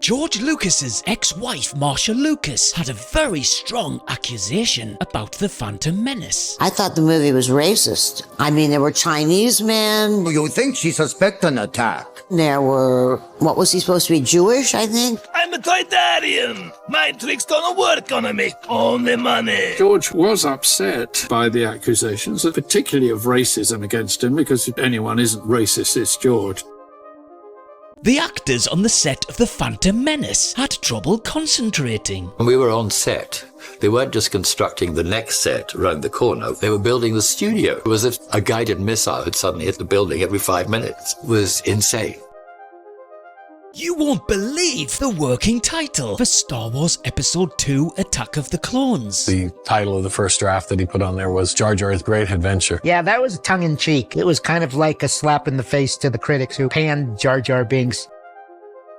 George Lucas's ex-wife, Marcia Lucas, had a very strong accusation about The Phantom Menace. I thought the movie was racist. I mean, there were Chinese men. You think she suspects an attack? There were, what was he supposed to be, Jewish, I think? I'm a Tritarian. My tricks don't work on me. Only money. George was upset by the accusations, particularly of racism against him, because if anyone isn't racist, it's George. The actors on the set of The Phantom Menace had trouble concentrating. When we were on set, they weren't just constructing the next set around the corner, they were building the studio. It was as if a guided missile had suddenly hit the building every 5 minutes. It was insane. You won't believe the working title for Star Wars Episode II Attack of the Clones. The title of the first draft that he put on there was Jar Jar's Great Adventure. Yeah, that was tongue-in-cheek. It was kind of like a slap in the face to the critics who panned Jar Jar Binks.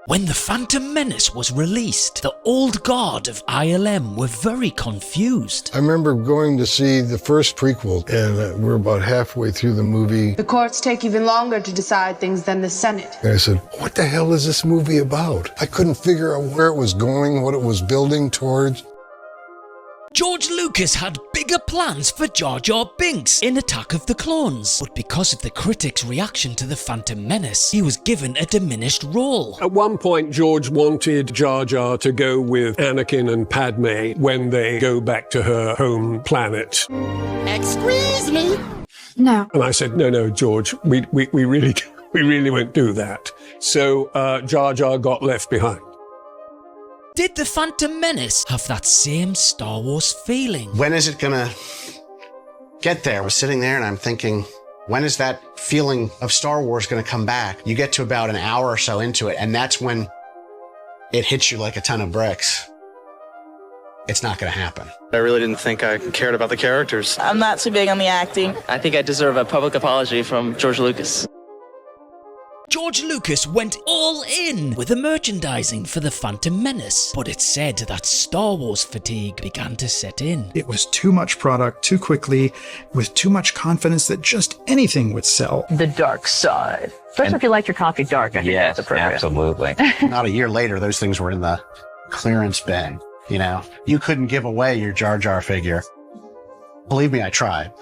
When The Phantom Menace was released, the old guard of ILM were very confused. I remember going to see the first prequel, and we're about halfway through the movie. The courts take even longer to decide things than the Senate. And I said, what the hell is this movie about? I couldn't figure out where it was going, what it was building towards. George Lucas had bigger plans for Jar Jar Binks in Attack of the Clones, but because of the critics' reaction to The Phantom Menace, he was given a diminished role. At one point, George wanted Jar Jar to go with Anakin and Padme when they go back to her home planet. Excuse me? No. And I said, no, George, we really won't do that. So Jar Jar got left behind. Did The Phantom Menace have that same Star Wars feeling? When is it gonna get there? I was sitting there and I'm thinking, when is that feeling of Star Wars gonna come back? You get to about an hour or so into it, and that's when it hits you like a ton of bricks. It's not gonna happen. I really didn't think I cared about the characters. I'm not too big on the acting. I think I deserve a public apology from George Lucas. George Lucas went all in with the merchandising for The Phantom Menace, but it's said that Star Wars fatigue began to set in. It was too much product, too quickly, with too much confidence that just anything would sell. The dark side. Especially if you like your coffee dark, I think that's appropriate. Absolutely. Not a year later, those things were in the clearance bin, you know? You couldn't give away your Jar Jar figure. Believe me, I tried.